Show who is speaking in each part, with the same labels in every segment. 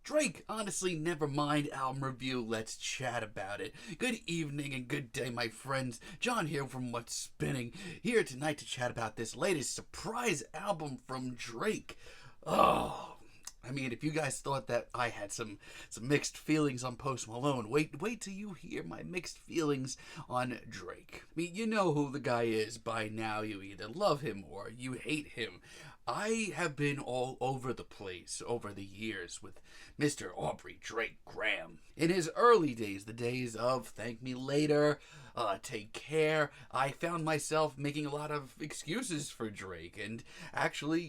Speaker 1: Drake, honestly, Nevermind album review. Let's chat about it. Good evening and good day, my friends. John here from What's Spinning, here tonight to chat about this latest surprise album from Drake. Oh, I mean, if you guys thought that I had some mixed feelings on Post Malone, wait till you hear my mixed feelings on Drake. I mean, you know who the guy is by now. You either love him or you hate him. I have been all over the place over the years with Mr. Aubrey Drake Graham. In his early days, the days of Thank Me Later, Take Care, I found myself making a lot of excuses for Drake and actually,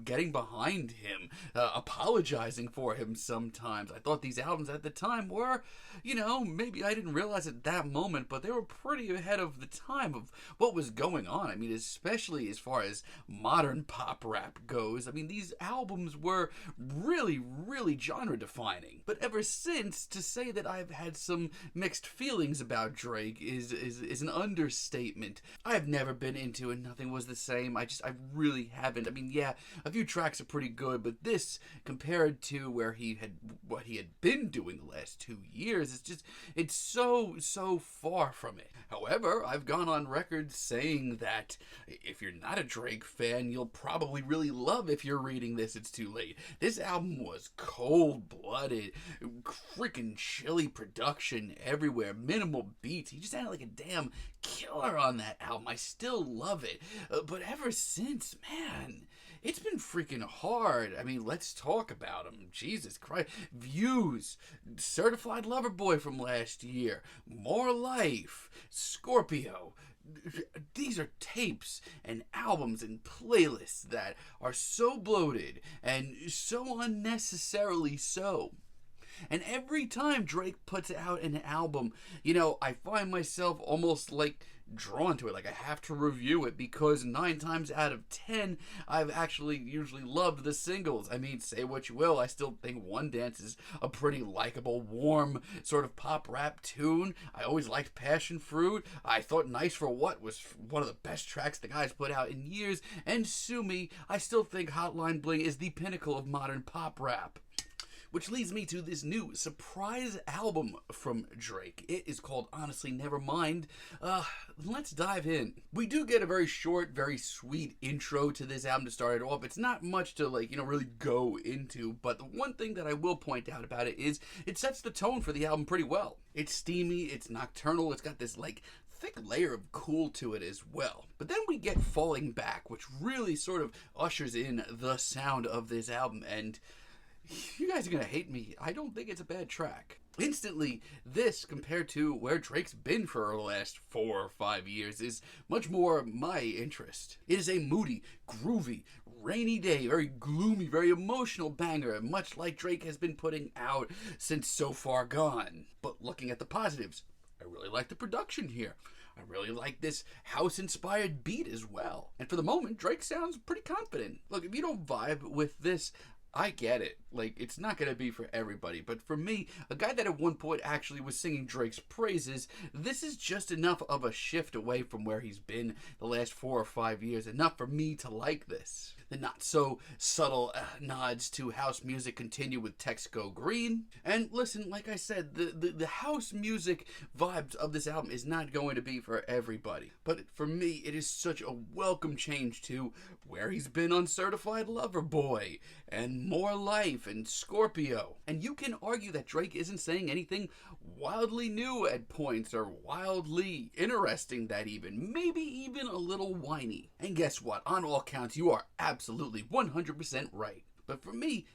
Speaker 1: getting behind him, apologizing for him sometimes. I thought these albums at the time were, maybe I didn't realize at that moment, but they were pretty ahead of the time of what was going on. I mean, especially as far as modern pop rap goes. I mean, these albums were really, really genre defining. But ever since, to say that I've had some mixed feelings about Drake is an understatement. I've never been into it. Nothing Was the Same. I really haven't. I mean, yeah, a few tracks are pretty good, but this, compared to what he had been doing the last 2 years, it's so far from it. However, I've gone on record saying that if you're not a Drake fan, you'll probably really love If You're Reading This, It's Too Late. This album was cold-blooded, freaking chilly production everywhere, minimal beats. He just sounded like a damn killer on that album. I still love it. But ever since, man, it's been freaking hard. I mean, let's talk about him. Jesus Christ. Views, Certified Lover Boy from last year, More Life, Scorpio. These are tapes and albums and playlists that are so bloated and so unnecessarily so. And every time Drake puts out an album, I find myself almost like drawn to it, like I have to review it, because 9 times out of 10 I've actually usually loved the singles. I mean, say what you will, I still think One Dance is a pretty likable, warm sort of pop rap tune. I always liked Passion Fruit. I thought Nice for What was one of the best tracks the guy's put out in years, and sue me, I still think Hotline Bling is the pinnacle of modern pop rap. Which leads me to this new surprise album from Drake. It is called Honestly Nevermind. Let's dive in. We do get a very short, very sweet intro to this album to start it off. It's not much to really go into, but the one thing that I will point out about it is it sets the tone for the album pretty well. It's steamy, it's nocturnal, it's got this thick layer of cool to it as well. But then we get Falling Back, which really sort of ushers in the sound of this album, and you guys are going to hate me. I don't think it's a bad track. Instantly, this, compared to where Drake's been for the last 4 or 5 years, is much more my interest. It is a moody, groovy, rainy day, very gloomy, very emotional banger, much like Drake has been putting out since So Far Gone. But looking at the positives, I really like the production here. I really like this house-inspired beat as well. And for the moment, Drake sounds pretty confident. Look, if you don't vibe with this, I get it. It's not going to be for everybody. But for me, a guy that at one point actually was singing Drake's praises, this is just enough of a shift away from where he's been the last 4 or 5 years. Enough for me to like this. The not so subtle nods to house music continue with Text Go Green. And listen, like I said, the house music vibes of this album is not going to be for everybody. But for me, it is such a welcome change to where he's been on Certified Lover Boy and More Life and Scorpio. And you can argue that Drake isn't saying anything wildly new at points, or wildly interesting, that maybe even a little whiny. And guess what? On all counts, you are absolutely 100% right. But for me,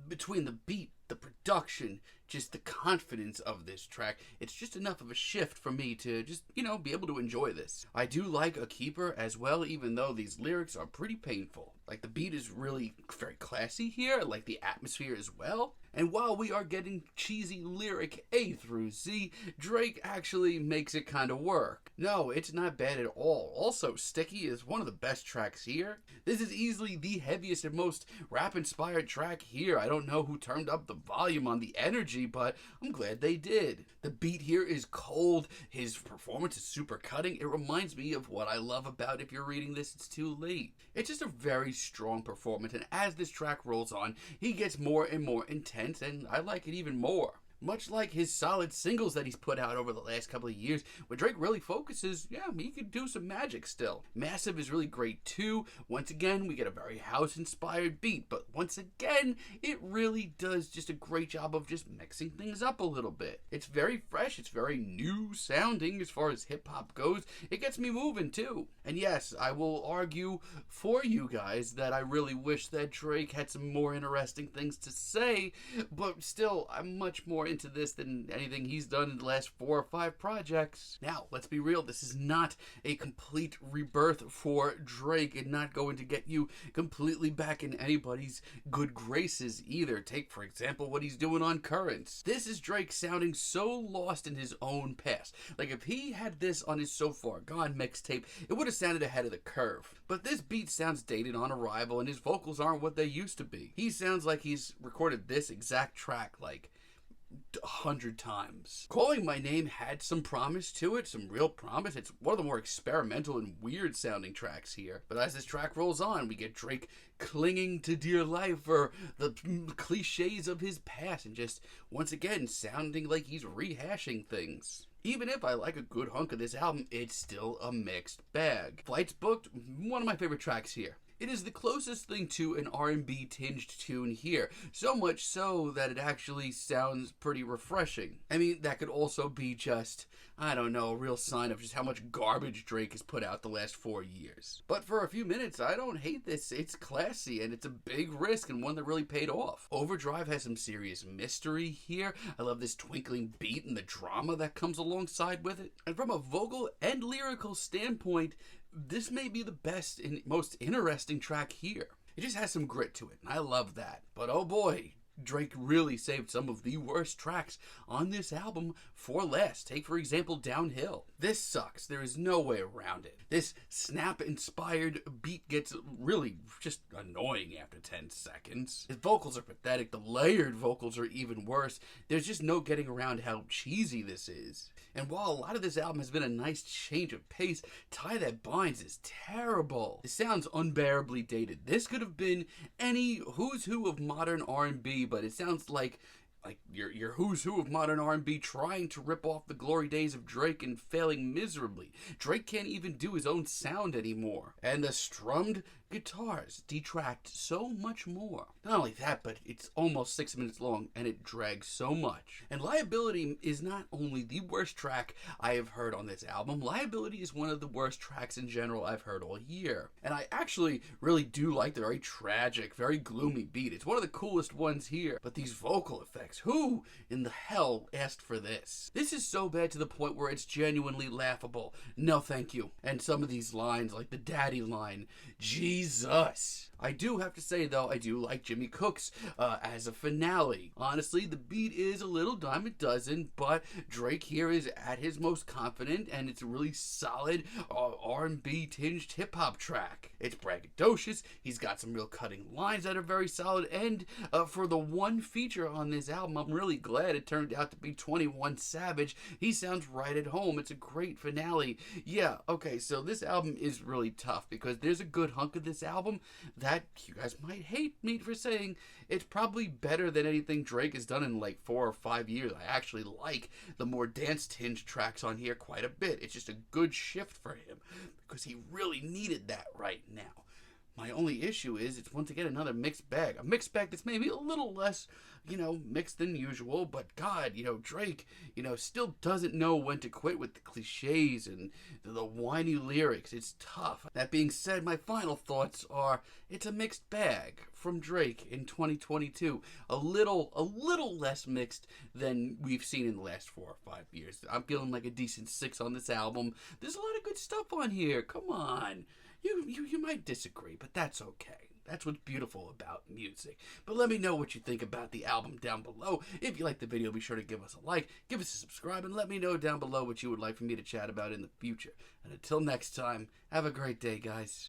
Speaker 1: between the beat, the production, just the confidence of this track, it's just enough of a shift for me to just, be able to enjoy this. I do like A Keeper as well, even though these lyrics are pretty painful. The beat is really very classy here, like the atmosphere as well. And while we are getting cheesy lyric A through Z, Drake actually makes it kind of work. No, it's not bad at all. Also, Sticky is one of the best tracks here. This is easily the heaviest and most rap-inspired track here. I don't know who turned up the volume on the energy, but I'm glad they did. The beat here is cold. His performance is super cutting. It reminds me of what I love about If You're Reading This, It's Too Late. It's just a very strong performance, and as this track rolls on, he gets more and more intense intense, and I like it even more. Much like his solid singles that he's put out over the last couple of years, where Drake really focuses, yeah, he could do some magic still. Massive is really great too. Once again, we get a very house-inspired beat, but once again, it really does just a great job of just mixing things up a little bit. It's very fresh, it's very new sounding as far as hip-hop goes. It gets me moving too. And yes, I will argue for you guys that I really wish that Drake had some more interesting things to say, but still, I'm much more into this than anything he's done in the last 4 or 5 projects. Now, let's be real, this is not a complete rebirth for Drake and not going to get you completely back in anybody's good graces either. Take, for example, what he's doing on Currents. This is Drake sounding so lost in his own past. Like, if he had this on his So Far Gone mixtape, it would have sounded ahead of the curve. But this beat sounds dated on Arrival, and his vocals aren't what they used to be. He sounds like he's recorded this exact track, like, 100 times. Calling My Name had some promise to it, some real promise. It's one of the more experimental and weird sounding tracks here. But as this track rolls on, we get Drake clinging to dear life for the cliches of his past and just, once again, sounding like he's rehashing things. Even if I like a good hunk of this album, it's still a mixed bag. Flights Booked, one of my favorite tracks here. It is the closest thing to an R&B tinged tune here, so much so that it actually sounds pretty refreshing. I mean, that could also be just, I don't know, a real sign of just how much garbage Drake has put out the last 4 years. But for a few minutes, I don't hate this. It's classy, and it's a big risk, and one that really paid off. Overdrive has some serious mystery here. I love this twinkling beat and the drama that comes alongside with it. And from a vocal and lyrical standpoint, this may be the best and most interesting track here. It just has some grit to it, and I love that. But oh boy, Drake really saved some of the worst tracks on this album for last. Take, for example, Downhill. This sucks. There is no way around it. This snap-inspired beat gets really just annoying after 10 seconds. His vocals are pathetic. The layered vocals are even worse. There's just no getting around how cheesy this is. And while a lot of this album has been a nice change of pace, Tie That Binds is terrible. It sounds unbearably dated. This could have been any who's who of modern R&B, but it sounds like your who's who of modern R&B trying to rip off the glory days of Drake and failing miserably. Drake can't even do his own sound anymore. And the strummed guitars detract so much more. Not only that, but it's almost 6 minutes long and it drags so much. And Liability is not only the worst track I have heard on this album, Liability is one of the worst tracks in general I've heard all year. And I actually really do like the very tragic, very gloomy beat. It's one of the coolest ones here. But these vocal effects, who in the hell asked for this? This is so bad to the point where it's genuinely laughable. No thank you. And some of these lines, like the daddy line, Jesus. I do have to say, though, I do like Jimmy Cook's as a finale. Honestly, the beat is a little dime a dozen, but Drake here is at his most confident, and it's a really solid R&B tinged hip-hop track. It's braggadocious, he's got some real cutting lines that are very solid, and for the one feature on this album, I'm really glad it turned out to be 21 Savage. He sounds right at home. It's a great finale. Yeah, okay, so this album is really tough, because there's a good hunk of this album that you guys might hate me for saying. It's probably better than anything Drake has done in like 4 or 5 years. I actually like the more dance-tinged tracks on here quite a bit. It's just a good shift for him because he really needed that right now. My only issue is it's once again another mixed bag. A mixed bag that's maybe a little less, mixed than usual. But God, Drake, still doesn't know when to quit with the cliches and the whiny lyrics. It's tough. That being said, my final thoughts are it's a mixed bag from Drake in 2022. A little less mixed than we've seen in the last 4 or 5 years. I'm feeling like a decent 6 on this album. There's a lot of good stuff on here. Come on. You might disagree, but that's okay. That's what's beautiful about music. But let me know what you think about the album down below. If you like the video, be sure to give us a like, give us a subscribe, and let me know down below what you would like for me to chat about in the future. And until next time, have a great day, guys.